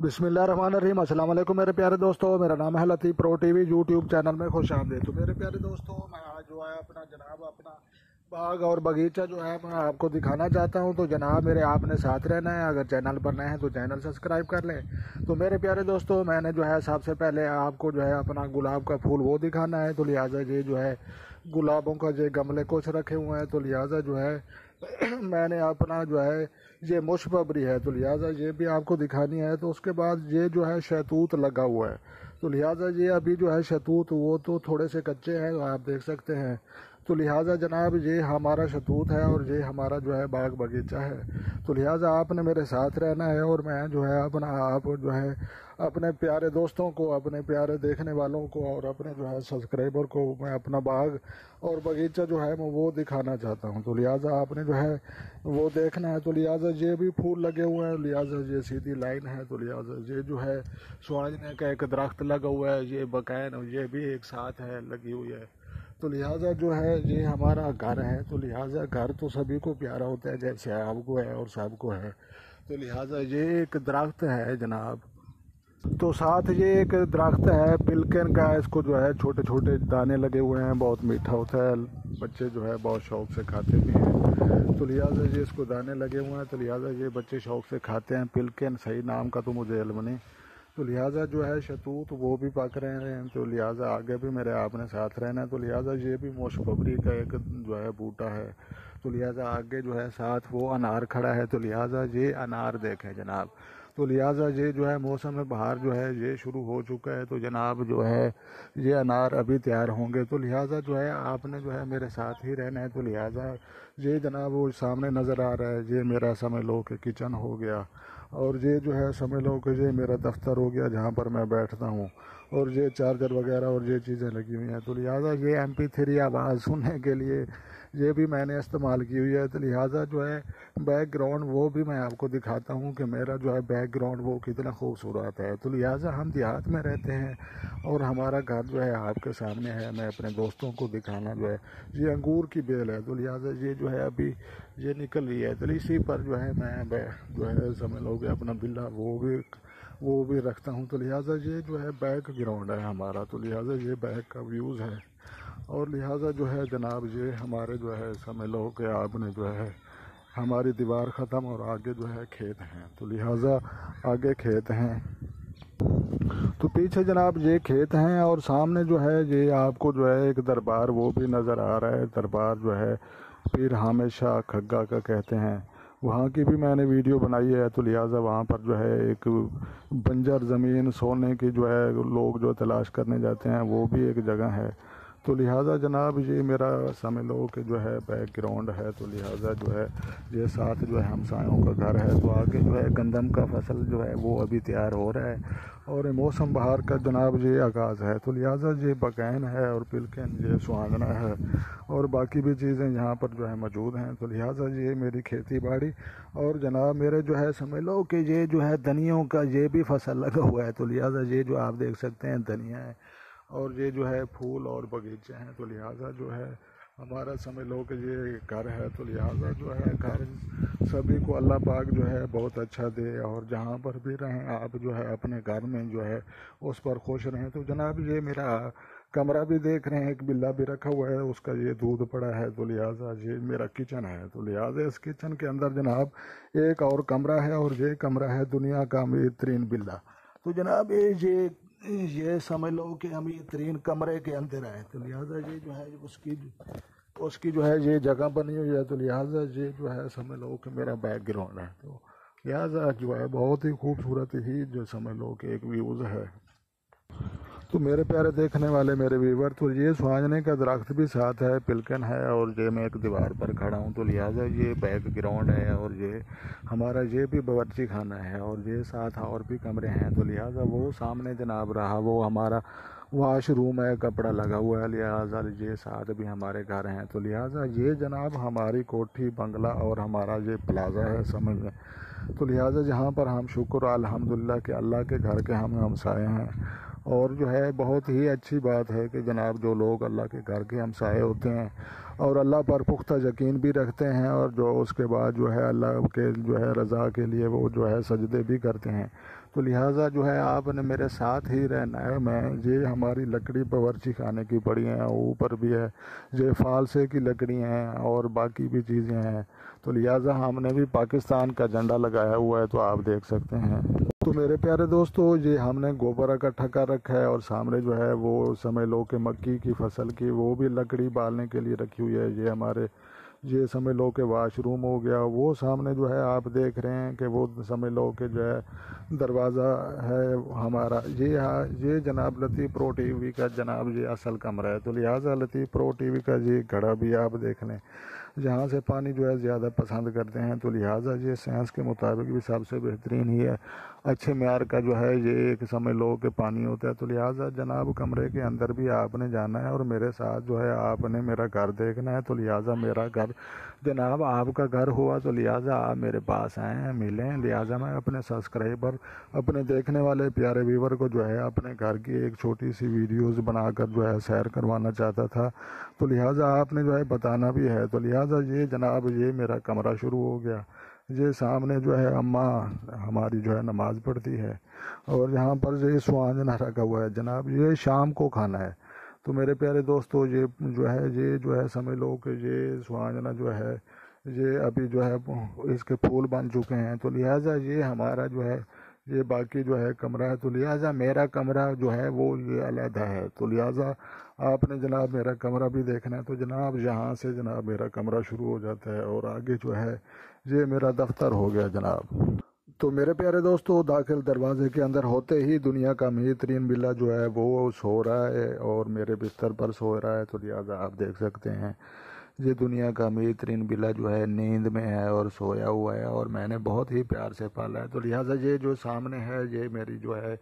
بسم اللہ الرحمن الرحیم۔ السلام علیکم میرے پیارے دوستوں، میرا نام ہے لطیف پرو ٹی وی یوٹیوب چینل میں خوش آمدید۔ تو میرے پیارے دوستوں، میں آج جو ہے اپنا باغ اور باغیچہ جو ہے میں آپ کو دکھانا چاہتا ہوں۔ تو جناب میرے آپ نے ساتھ رہنا ہے، اگر چینل پر نئے ہیں تو چینل سبسکرائب کر لیں۔ تو میرے پیارے دوستوں، میں نے جو ہے سب سے پہلے آپ کو جو ہے اپنا گلاب کا پھول وہ دکھانا ہے، تو لہٰذا یہ جو ہے گلابوں کا جو گملے کچھ رکھے ہوئے ہیں، تو لہٰذا جو ہے میں نے اپنا جو ہے یہ مشبری ہے، تو لہٰذا یہ بھی آپ کو دکھانی ہے۔ تو اس کے بعد یہ جو ہے شہتوت لگا ہوا ہے، تو لہٰذا یہ ابھی جو ہے شہتوت وہ تو تھوڑے سے کچے ہیں، آپ دیکھ سکتے ہیں۔ تو لہٰذا جناب یہ ہمارا شہتوت ہے اور یہ ہمارا جو ہے باغ باغیچہ ہے۔ تو لہٰذا آپ نے میرے ساتھ رہنا ہے، اور میں جو ہے آپ جو ہے اپنے پیارے دوستوں کو، اپنے پیارے دیکھنے والوں کو اور اپنے جو ہے سبسکرائبر کو میں اپنا باغ اور باغیچہ جو ہے میں وہ دکھانا چاہتا ہوں۔ تو لہٰذا آپ نے جو ہے وہ دیکھنا ہے۔ تو لہٰذا یہ بھی پھول لگے ہوئے ہیں، لہٰذا یہ سیدھی لائن ہے، تو لہٰذا یہ جو ہے سوانجنے کا ایک درخت لگا ہوا ہے، یہ بقین یہ بھی ایک ساتھ ہے لگی ہوئی ہے۔ تو لہٰذا جو ہے یہ ہمارا گھر ہے، تو لہٰذا گھر تو سبھی کو پیارا ہوتا ہے، جیسے آپ کو ہے اور سب کو ہے۔ تو لہٰذا یہ ایک درخت ہے جناب، تو ساتھ یہ ایک درخت ہے پلکن کا، اس کو جو ہے چھوٹے چھوٹے دانے لگے ہوئے ہیں، بہت میٹھا ہوتا ہے، بچے جو ہے بہت شوق سے کھاتے بھی ہیں۔ تو لہٰذا یہ اس کو دانے لگے ہوئے ہیں، تو لہٰذا یہ بچے شوق سے کھاتے ہیں۔ پلکن صحیح نام کا تو مجھے علم نہیں۔ تو لہٰذا جو ہے شہتوت وہ بھی پک رہے ہیں، تو لہٰذا آگے بھی میرے آپ نے ساتھ رہنا ہے۔ تو لہٰذا یہ بھی موشبری کا ایک جو ہے بوٹا ہے، تو لہٰذا آگے جو ہے ساتھ وہ انار کھڑا ہے، تو لہٰذا یہ انار دیکھیں جناب۔ تو لہٰذا یہ جو ہے موسم بہار جو ہے یہ شروع ہو چکا ہے، تو جناب جو ہے یہ انار ابھی تیار ہوں گے۔ تو لہٰذا جو ہے آپ نے جو ہے میرے ساتھ ہی رہنا ہے۔ تو لہٰذا یہ جناب وہ سامنے نظر آ رہا ہے، یہ میرا سمجھ لو کہ کچن ہو گیا، اور یہ جو ہے سمجھ لو کہ یہ میرا دفتر ہو گیا جہاں پر میں بیٹھتا ہوں، اور یہ چارجر وغیرہ اور یہ چیزیں لگی ہوئی ہیں۔ تو لہٰذا یہ MP3 آواز سننے کے لیے یہ بھی میں نے استعمال کی ہوئی ہے۔ تو لہٰذا جو ہے بیک گراؤنڈ وہ بھی میں آپ کو دکھاتا ہوں کہ میرا جو ہے بیک گراؤنڈ وہ کتنا خوبصورت ہے۔ تو لہٰذا ہم دیہات میں رہتے ہیں اور ہمارا گھر جو ہے آپ کے سامنے ہے۔ میں اپنے دوستوں کو دکھانا جو ہے یہ انگور کی بیل ہے، تو لہٰذا یہ جو ہے ابھی یہ نکل رہی ہے، تو اسی پر جو ہے میں جو ہے سمجھ لو کہ اپنا بلا وہ بھی رکھتا ہوں۔ تو لہٰذا یہ جو ہے بیک گراؤنڈ ہے ہمارا، تو لہٰذا یہ بیک کا ویوز ہے، اور لہٰذا جو ہے جناب یہ ہمارے جو ہے سمجھ لو کہ آپ نے جو ہے ہماری دیوار ختم اور آگے جو ہے کھیت ہیں، تو لہٰذا آگے کھیت ہیں، تو پیچھے جناب یہ کھیت ہیں، اور سامنے جو ہے یہ آپ کو جو ہے ایک دربار وہ بھی نظر آ رہا ہے۔ دربار جو ہے پیر حامد شاہ کھگا کا کہتے ہیں، وہاں کی بھی میں نے ویڈیو بنائی ہے۔ تو لہٰذا وہاں پر جو ہے ایک بنجر زمین سونے کی جو ہے لوگ جو تلاش کرنے جاتے ہیں وہ بھی ایک جگہ ہے۔ تو لہٰذا جناب یہ میرا سمجھ لو کہ جو ہے بیک گراؤنڈ ہے، تو لہٰذا جو ہے یہ ساتھ جو ہے ہمسایوں کا گھر ہے۔ تو آگے جو ہے گندم کا فصل جو ہے وہ ابھی تیار ہو رہا ہے، اور موسم بہار کا جناب یہ آغاز ہے۔ تو لہٰذا یہ بقین ہے اور پلکن یہ سہاگنا ہے، اور باقی بھی چیزیں یہاں پر جو ہے موجود ہیں۔ تو لہٰذا یہ میری کھیتی باڑی، اور جناب میرے جو ہے سمجھ لو کہ یہ جو ہے دھنیوں کا یہ بھی فصل لگا ہوا ہے۔ تو لہٰذا یہ جو آپ دیکھ سکتے ہیں دھنیا ہے، اور یہ جو ہے پھول اور باغیچے ہیں۔ تو لہٰذا جو ہے ہمارا سمجھ لو کہ یہ گھر ہے، تو لہٰذا جو ہے گھر سبھی کو اللہ پاک جو ہے بہت اچھا دے، اور جہاں پر بھی رہیں آپ جو ہے اپنے گھر میں جو ہے اس پر خوش رہیں۔ تو جناب یہ میرا کمرہ بھی دیکھ رہے ہیں، ایک بلا بھی رکھا ہوا ہے، اس کا یہ دودھ پڑا ہے۔ تو لہٰذا یہ میرا کچن ہے، تو لہٰذا اس کچن کے اندر جناب ایک اور کمرہ ہے، اور یہ کمرہ ہے دنیا کا امیر ترین بلا۔ تو جناب یہ سمجھ لو کہ امیر ترین کمرے کے اندر ہے، تو لہٰذا یہ جو ہے اس کی جو ہے یہ جگہ بنی ہوئی ہے۔ تو لہٰذا یہ جو ہے سمجھ لو کہ میرا بیک گراؤنڈ ہے، تو لہٰذا جو ہے بہت ہی خوبصورت ہی جو سمجھ لو کہ ایک ویوز ہے۔ تو میرے پیارے دیکھنے والے میرے ویور، تو یہ سہاجنے کا درخت بھی ساتھ ہے، پلکن ہے، اور یہ میں ایک دیوار پر کھڑا ہوں۔ تو لہٰذا یہ بیک گراؤنڈ ہے، اور یہ ہمارا یہ بھی باورچی خانہ ہے، اور یہ ساتھ اور بھی کمرے ہیں۔ تو لہٰذا وہ سامنے جناب رہا وہ ہمارا واش روم ہے، کپڑا لگا ہوا ہے، لہٰذا یہ ساتھ بھی ہمارے گھر ہیں۔ تو لہٰذا یہ جناب ہماری کوٹھی بنگلہ اور ہمارا یہ پلازا ہے سمجھ میں۔ تو لہٰذا جہاں پر ہم شکر الحمدللہ کہ اللہ کے گھر کے ہم ہمسائے ہیں، اور جو ہے بہت ہی اچھی بات ہے کہ جناب جو لوگ اللہ کے گھر کے ہمسائے ہوتے ہیں اور اللہ پر پختہ یقین بھی رکھتے ہیں، اور جو اس کے بعد جو ہے اللہ کے جو ہے رضا کے لیے وہ جو ہے سجدے بھی کرتے ہیں۔ تو لہٰذا جو ہے آپ نے میرے ساتھ ہی رہنا ہے۔ میں یہ ہماری لکڑی باورچی خانے کی پڑی ہیں، اوپر بھی ہے یہ فالسے کی لکڑی ہیں اور باقی بھی چیزیں ہیں، تو لہٰذا ہم نے بھی پاکستان کا جھنڈا لگایا ہوا ہے، تو آپ دیکھ سکتے ہیں۔ تو میرے پیارے دوستو، یہ ہم نے گوبر اکٹھا کر رکھا ہے، اور سامنے جو ہے وہ سمجھ لو کہ مکی کی فصل کی وہ بھی لکڑی بالنے کے لیے رکھی ہوئی ہے۔ یہ ہمارے یہ سمجھ لو کہ واش روم ہو گیا، وہ سامنے جو ہے آپ دیکھ رہے ہیں کہ وہ سمجھ لو کہ جو ہے دروازہ ہے ہمارا، یہ جناب لطیف پرو ٹی وی کا جناب یہ اصل کمرہ ہے۔ تو لہٰذا لطیف پرو ٹی وی کا یہ گھڑا بھی آپ دیکھ لیں، جہاں سے پانی جو ہے زیادہ پسند کرتے ہیں، تو لہٰذا یہ سائنس کے مطابق بھی سب سے بہترین ہی ہے، اچھے معیار کا جو ہے یہ ایک سمجھ لو کہ پانی ہوتا ہے۔ تو لہٰذا جناب کمرے کے اندر بھی آپ نے جانا ہے، اور میرے ساتھ جو ہے آپ نے میرا گھر دیکھنا ہے۔ تو لہٰذا میرا گھر جناب آپ کا گھر ہوا، تو لہٰذا آپ میرے پاس آئیں، ملیں۔ لہٰذا میں اپنے سبسکرائبر، اپنے دیکھنے والے پیارے ویور کو جو ہے اپنے گھر کی ایک چھوٹی سی ویڈیوز بنا کر جو ہے سیر کروانا چاہتا تھا، تو لہٰذا آپ نے جو ہے بتانا بھی ہے۔ تو لہٰذا یہ جناب یہ میرا کمرہ شروع ہو گیا، یہ سامنے جو ہے اماں ہماری جو ہے نماز پڑھتی ہے، اور یہاں پر یہ سوانجنا رکھا ہوا ہے جناب، یہ شام کو کھانا ہے۔ تو میرے پیارے دوستو، یہ جو ہے سمجھ لو کہ یہ سوانجنا جو ہے یہ ابھی جو ہے اس کے پھول بن چکے ہیں، تو لہٰذا یہ ہمارا جو ہے یہ باقی جو ہے کمرہ ہے۔ تو لہٰذا میرا کمرہ جو ہے وہ یہ علیحدہ ہے، تو لہٰذا آپ نے جناب میرا کمرہ بھی دیکھنا ہے۔ تو جناب یہاں سے جناب میرا کمرہ شروع ہو جاتا ہے، اور آگے جو ہے یہ میرا دفتر ہو گیا جناب۔ تو میرے پیارے دوستو، داخل دروازے کے اندر ہوتے ہی دنیا کا امیر ترین بلّا جو ہے وہ سو رہا ہے، اور میرے بستر پر سو رہا ہے۔ تو لہٰذا آپ دیکھ سکتے ہیں یہ دنیا کا امیر ترین بلّا جو ہے نیند میں ہے اور سویا ہوا ہے، اور میں نے بہت ہی پیار سے پالا ہے۔ تو لہٰذا یہ جو سامنے ہے یہ میری جو ہے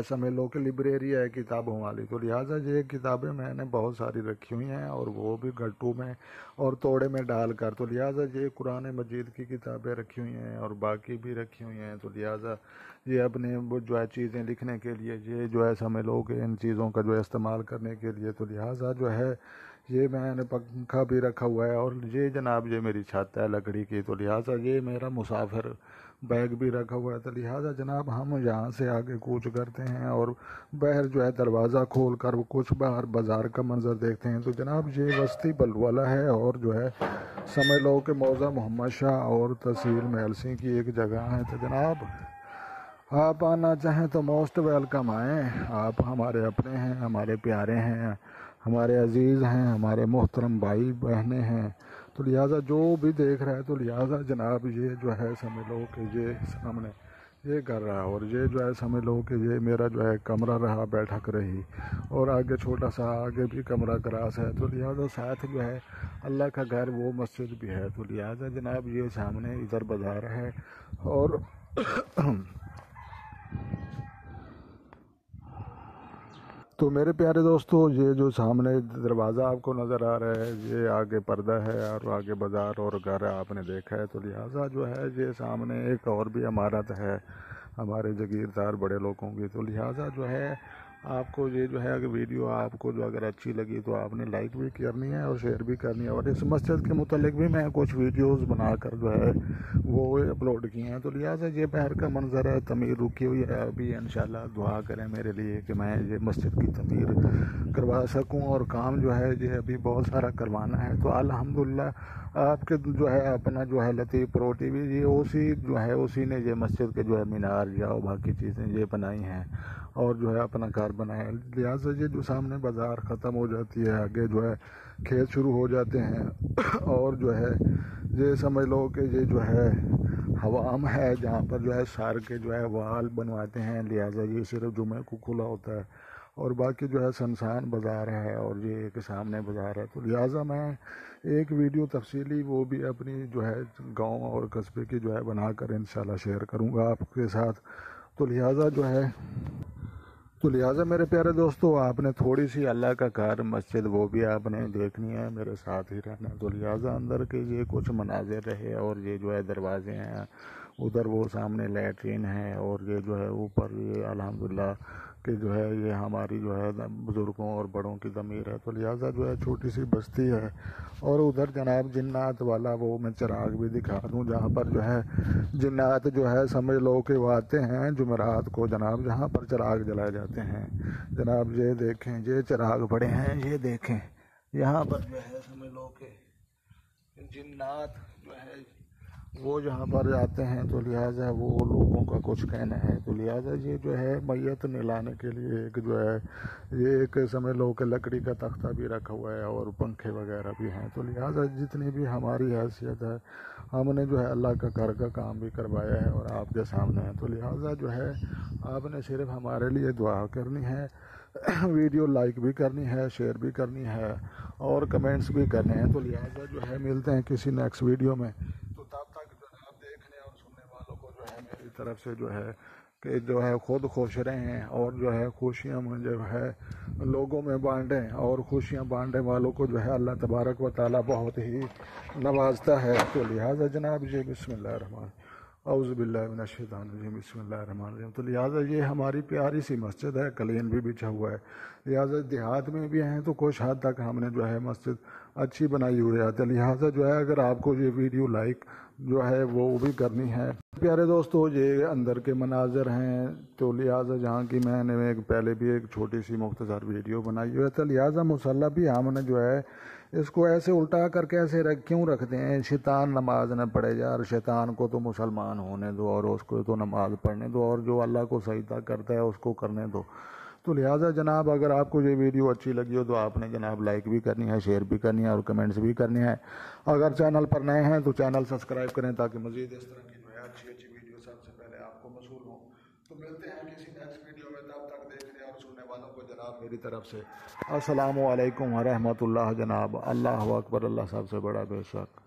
سمجھ لو کہ لائبریری ہے کتابوں والی۔ تو لہٰذا یہ کتابیں میں نے بہت ساری رکھی ہوئی ہیں، اور وہ بھی گٹو میں اور توڑے میں ڈال کر۔ تو لہٰذا یہ قرآن مجید کی کتابیں رکھی ہوئی ہیں، اور باقی بھی رکھی ہوئی ہیں۔ تو لہٰذا یہ اپنے جو ہے چیزیں لکھنے کے لیے، یہ جو ہے سمجھ لو کہ ان چیزوں کا جو ہے استعمال کرنے کے لیے۔ تو لہٰذا جو ہے یہ میں نے پنکھا بھی رکھا ہوا ہے، اور یہ جناب یہ میری چھت ہے لکڑی کی۔ تو لہٰذا یہ میرا مسافر بیگ بھی رکھا ہوا ہے۔ تو لہٰذا جناب ہم یہاں سے آگے کوچ کرتے ہیں، اور باہر جو ہے دروازہ کھول کر کچھ باہر بازار کا منظر دیکھتے ہیں۔ تو جناب یہ وسطی بلوالہ ہے، اور جو ہے سمجھ لو کہ موضع محمد شاہ اور تحصیل میلسی کی ایک جگہ ہے۔ تو جناب آپ آنا چاہیں تو موسٹ ویلکم آئیں، آپ ہمارے اپنے ہیں، ہمارے پیارے ہیں، ہمارے عزیز ہیں، ہمارے محترم بھائی بہنیں ہیں۔ تو لہٰذا جو بھی دیکھ رہا ہے، تو لہٰذا جناب یہ جو ہے سمجھ لو کہ یہ سامنے یہ کر رہا، اور یہ جو ہے سمجھ لو کہ یہ میرا جو ہے کمرہ رہا، بیٹھک رہی، اور آگے چھوٹا سا آگے بھی کمرہ کراس ہے۔ تو لہٰذا ساتھ جو ہے اللہ کا گھر وہ مسجد بھی ہے۔ تو لہٰذا جناب یہ سامنے ادھر بازار ہے، اور تو میرے پیارے دوستو، یہ جو سامنے دروازہ آپ کو نظر آ رہا ہے، یہ آگے پردہ ہے، اور آگے بازار اور گھر آپ نے دیکھا ہے۔ تو لہٰذا جو ہے یہ سامنے ایک اور بھی عمارت ہے ہمارے جاگیردار بڑے لوگوں کی۔ تو لہٰذا جو ہے آپ کو یہ جو ہے اگر ویڈیو آپ کو جو اگر اچھی لگی تو آپ نے لائک بھی کرنی ہے اور شیئر بھی کرنی ہے، اور اس مسجد کے متعلق بھی میں کچھ ویڈیوز بنا کر جو ہے وہ اپلوڈ کی ہیں۔ تو لہٰذا یہ باہر کا منظر ہے، تعمیر رکی ہوئی ہے ابھی، انشاءاللہ دعا کریں میرے لیے کہ میں یہ مسجد کی تعمیر کروا سکوں، اور کام جو ہے یہ ابھی بہت سارا کروانا ہے۔ تو الحمدللہ آپ کے جو ہے اپنا جو ہے لطیف پرو ٹی وی یہ اسی نے یہ مسجد کے جو ہے مینار یا باقی چیزیں یہ بنائی ہیں، اور جو ہے اپنا گھر بنایا۔ لہٰذا یہ جو سامنے بازار ختم ہو جاتی ہے، آگے جو ہے کھیت شروع ہو جاتے ہیں، اور جو ہے یہ سمجھ لو کہ یہ جو ہے حوام ہے جہاں پر جو ہے سار کے جو ہے وال بنواتے ہیں۔ لہٰذا یہ صرف جمعے کو کھلا ہوتا ہے، اور باقی جو ہے سنسان بازار ہے، اور یہ ایک سامنے بازار ہے۔ تو لہٰذا میں ایک ویڈیو تفصیلی وہ بھی اپنی جو ہے گاؤں اور قصبے کی جو ہے بنا کر انشاءاللہ شیئر کروں گا آپ کے ساتھ۔ تو لہٰذا میرے پیارے دوستو، آپ نے تھوڑی سی اللہ کا گھر مسجد وہ بھی آپ نے دیکھنی ہے، میرے ساتھ ہی رہنا۔ تو لہٰذا اندر کے یہ کچھ مناظر رہے، اور یہ جو ہے دروازے ہیں ادھر وہ سامنے لیٹرین ہے، اور یہ جو ہے اوپر یہ الحمدللہ کہ جو ہے یہ ہماری جو ہے بزرگوں اور بڑوں کی ضمیر ہے، تو لہٰذا جو ہے چھوٹی سی بستی ہے۔ اور ادھر جناب جنات والا وہ میں چراغ بھی دکھا دوں، جہاں پر جو ہے جنات جو ہے سمجھ لو کہ وہ آتے ہیں جمعرات کو جناب، جہاں پر چراغ جلائے جاتے ہیں جناب۔ یہ دیکھیں یہ چراغ پڑے ہیں، یہ دیکھیں یہاں پر جو ہے سمجھ لو کہ جنات جو ہے وہ جہاں پر جاتے ہیں، تو لہٰذا وہ لوگوں کا کچھ کہنا ہے، تو لہٰذا یہ جو ہے میت نلانے کے لیے ایک جو ہے یہ ایک سمجھ لو کہ لکڑی کا تختہ بھی رکھا ہوا ہے، اور پنکھے وغیرہ بھی ہیں، تو لہٰذا جتنی بھی ہماری حیثیت ہے ہم نے جو ہے اللہ کا گھر کا کام بھی کروایا ہے اور آپ کے سامنے ہے، تو لہٰذا جو ہے آپ نے صرف ہمارے لیے دعا کرنی ہے، ویڈیو لائک بھی کرنی ہے، شیئر بھی کرنی ہے، اور کمنٹس بھی کرنے ہیں، تو لہٰذا جو ہے ملتے ہیں کسی نیکسٹ ویڈیو میں۔ تو تب تک جو ہے آپ دیکھنے اور سننے والوں کو جو ہے میری طرف سے جو ہے کہ جو ہے خود خوش رہیں، اور جو ہے خوشیاں جو ہے لوگوں میں بانٹیں، اور خوشیاں بانٹنے والوں کو جو ہے اللہ تبارک و تعالیٰ بہت ہی نوازتا ہے، تو لہٰذا جناب یہ بسم اللہ الرحمن اعوذ باللہ من الشیطان الرجیم بسم اللہ الرحمن الرحیم۔ تو لہٰذا یہ ہماری پیاری سی مسجد ہے، قلین بھی بچھا ہوا ہے، لہٰذا دیہات میں بھی ہیں تو کچھ حد تک ہم نے جو ہے مسجد اچھی بنائی ہوئی ہے، لہٰذا جو ہے اگر آپ کو یہ ویڈیو لائک جو ہے وہ بھی کرنی ہے۔ پیارے دوستو یہ اندر کے مناظر ہیں، تو لہٰذا جہاں کی میں نے پہلے بھی ایک چھوٹی سی مختصر ویڈیو بنائی ہوئی ہے، تو لہٰذا مصلی بھی ہم نے جو ہے اس کو ایسے الٹا کر کے ایسے کیوں رکھتے ہیں؟ شیطان نماز نہ پڑھے یار، شیطان کو تو مسلمان ہونے دو اور اس کو تو نماز پڑھنے دو، اور جو اللہ کو سجدہ کرتا ہے اس کو کرنے دو۔ تو لہٰذا جناب اگر آپ کو یہ ویڈیو اچھی لگی ہو تو آپ نے جناب لائک بھی کرنی ہے، شیئر بھی کرنی ہے، اور کمنٹس بھی کرنے ہیں۔ اگر چینل پر نئے ہیں تو چینل سبسکرائب کریں تاکہ مزید اس طرح کی جو ہے اچھی ویڈیو سب سے پہلے آپ کو موصول ہوں۔ تو ملتے ہیں کسی نیکسٹ ویڈیو میں، تب تک دیکھنے اور سننے والوں کو جناب میری طرف سے السلام علیکم ورحمۃ اللہ جناب۔ اللہ اکبر، اللہ سب سے بڑا بے شک۔